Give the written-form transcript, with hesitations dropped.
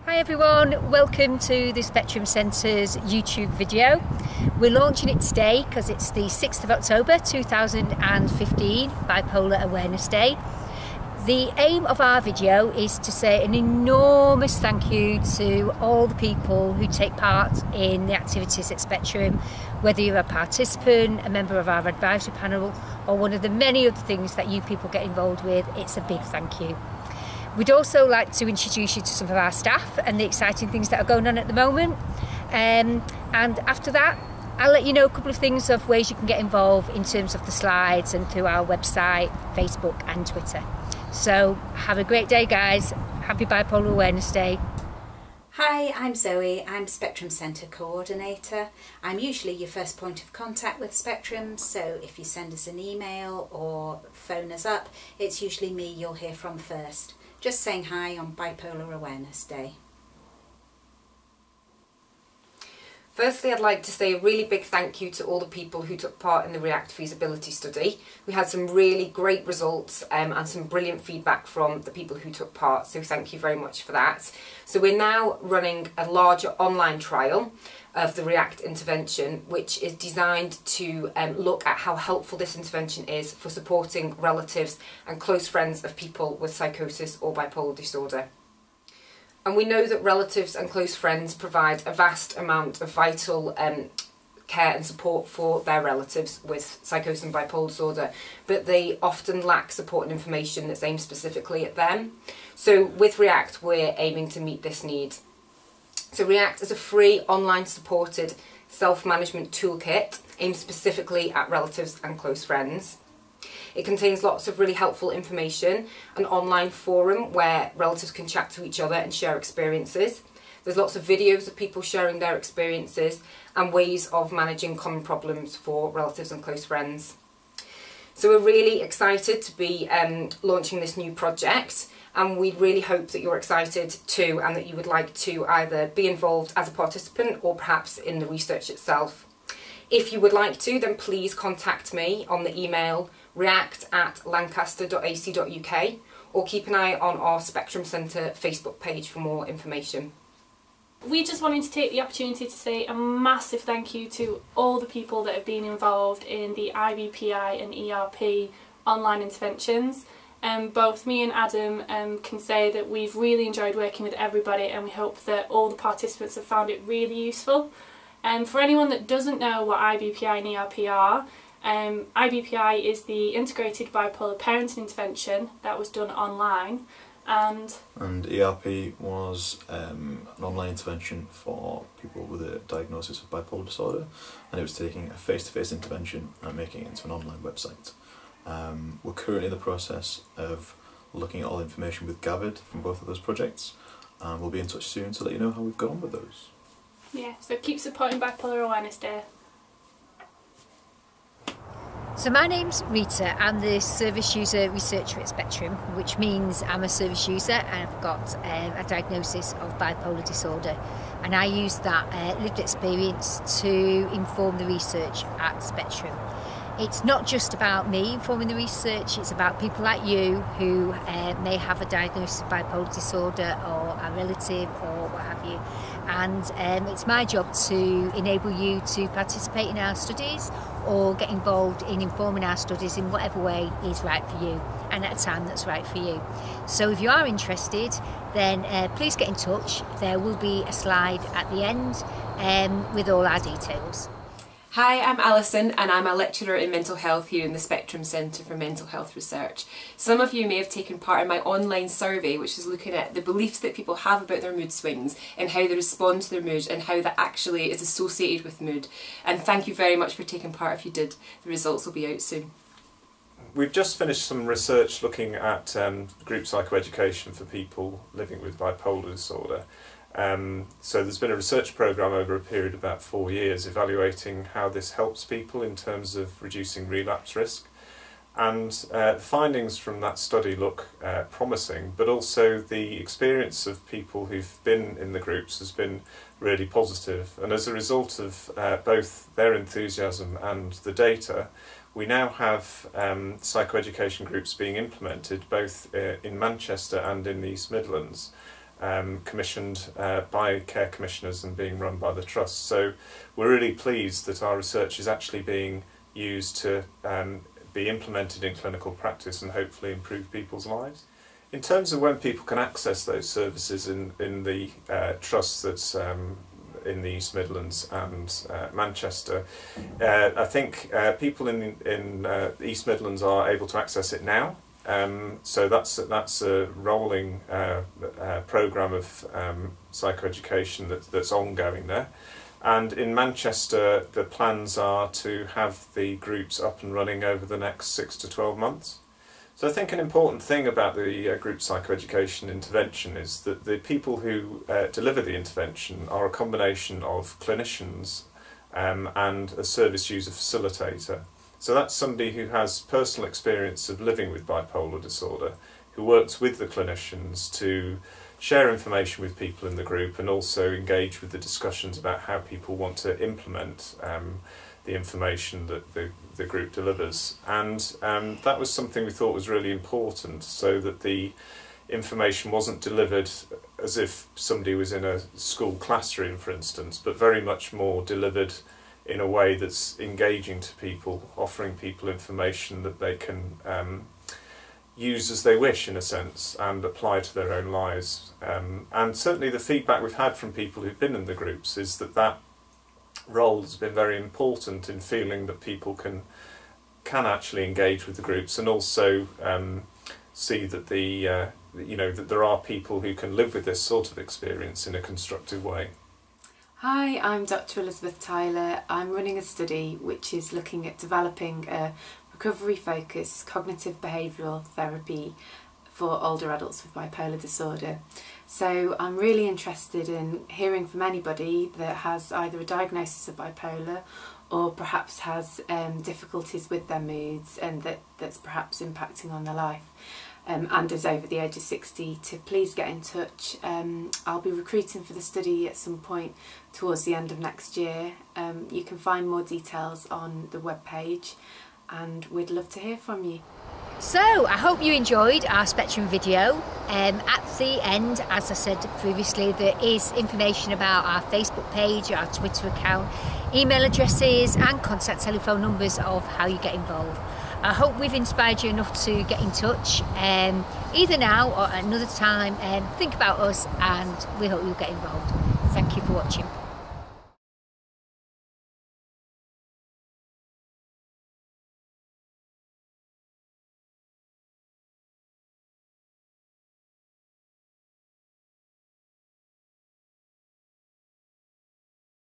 Hi everyone, welcome to the Spectrum Centre's YouTube video. We're launching it today because it's the 6th of October 2015, Bipolar Awareness Day. The aim of our video is to say an enormous thank you to all the people who take part in the activities at Spectrum, whether you're a participant, a member of our advisory panel, or one of the many other things that you people get involved with. It's a big thank you. We'd also like to introduce you to some of our staff and the exciting things that are going on at the moment. And after that, I'll let you know a couple of things of ways you can get involved in terms of the slides and through our website, Facebook and Twitter. So have a great day, guys. Happy Bipolar Awareness Day. Hi, I'm Zoe. I'm Spectrum Centre Coordinator. I'm usually your first point of contact with Spectrum, so if you send us an email or phone us up, it's usually me you'll hear from first. Just saying hi on Bipolar Awareness Day. Firstly, I'd like to say a really big thank you to all the people who took part in the REACT feasibility study. We had some really great results and some brilliant feedback from the people who took part, so thank you very much for that. So we're now running a larger online trial of the REACT intervention, which is designed to look at how helpful this intervention is for supporting relatives and close friends of people with psychosis or bipolar disorder. And we know that relatives and close friends provide a vast amount of vital care and support for their relatives with psychosis and bipolar disorder, but they often lack support and information that's aimed specifically at them. So with REACT, we're aiming to meet this need. So REACT is a free online supported self-management toolkit aimed specifically at relatives and close friends. It contains lots of really helpful information, an online forum where relatives can chat to each other and share experiences. There's lots of videos of people sharing their experiences and ways of managing common problems for relatives and close friends. So we're really excited to be launching this new project, and we really hope that you're excited too and that you would like to either be involved as a participant or perhaps in the research itself. If you would like to, then please contact me on the email react@lancaster.ac.uk or keep an eye on our Spectrum Centre Facebook page for more information. We just wanted to take the opportunity to say a massive thank you to all the people that have been involved in the IBPI and ERP online interventions. Both me and Adam can say that we've really enjoyed working with everybody, and we hope that all the participants have found it really useful. For anyone that doesn't know what IBPI and ERP are, IBPI is the Integrated Bipolar Parenting Intervention that was done online, and ERP was an online intervention for people with a diagnosis of bipolar disorder, and it was taking a face-to-face intervention and making it into an online website. We're currently in the process of looking at all the information we've gathered from both of those projects, and we'll be in touch soon to let you know how we've got on with those. yeah, so keep supporting Bipolar Awareness Day. So my name's Rita. I'm the service user researcher at Spectrum, which means I'm a service user and I've got a diagnosis of bipolar disorder, and I use that lived experience to inform the research at Spectrum. It's not just about me informing the research, it's about people like you who may have a diagnosis of bipolar disorder or a relative or what have you. And it's my job to enable you to participate in our studies or get involved in informing our studies in whatever way is right for you and at a time that's right for you. So if you are interested, then please get in touch. There will be a slide at the end with all our details. Hi, I'm Alison and I'm a lecturer in mental health here in the Spectrum Centre for Mental Health Research. Some of you may have taken part in my online survey, which is looking at the beliefs that people have about their mood swings and how they respond to their mood and how that actually is associated with mood. And thank you very much for taking part if you did. The results will be out soon. We've just finished some research looking at group psychoeducation for people living with bipolar disorder. So there's been a research programme over a period of about 4 years evaluating how this helps people in terms of reducing relapse risk, and the findings from that study look promising, but also the experience of people who've been in the groups has been really positive, and as a result of both their enthusiasm and the data, we now have psychoeducation groups being implemented both in Manchester and in the East Midlands. commissioned by care commissioners and being run by the Trust. So we're really pleased that our research is actually being used to be implemented in clinical practice and hopefully improve people's lives. In terms of when people can access those services in the Trust that's in the East Midlands and Manchester, I think people in the East Midlands are able to access it now. So that's a rolling programme of psychoeducation that's ongoing there. And in Manchester, the plans are to have the groups up and running over the next 6 to 12 months. So I think an important thing about the group psychoeducation intervention is that the people who deliver the intervention are a combination of clinicians and a service user facilitator. So that's somebody who has personal experience of living with bipolar disorder, who works with the clinicians to share information with people in the group and also engage with the discussions about how people want to implement the information that the group delivers. And that was something we thought was really important, so that the information wasn't delivered as if somebody was in a school classroom, for instance, but very much more delivered in a way that's engaging to people, offering people information that they can use as they wish, in a sense, and apply to their own lives. And certainly the feedback we've had from people who've been in the groups is that that role has been very important in feeling that people can actually engage with the groups and also see that that there are people who can live with this sort of experience in a constructive way. Hi, I'm Dr. Elizabeth Tyler. I'm running a study which is looking at developing a recovery-focused cognitive behavioural therapy for older adults with bipolar disorder. So I'm really interested in hearing from anybody that has either a diagnosis of bipolar or perhaps has difficulties with their moods and that's perhaps impacting on their life. And is over the age of 60, to please get in touch. I'll be recruiting for the study at some point towards the end of next year. You can find more details on the webpage and we'd love to hear from you. So I hope you enjoyed our Spectrum video. At the end, as I said previously, there is information about our Facebook page, our Twitter account, email addresses and contact telephone numbers of how you get involved. I hope we've inspired you enough to get in touch, either now or at another time. Think about us and we hope you'll get involved. Thank you for watching.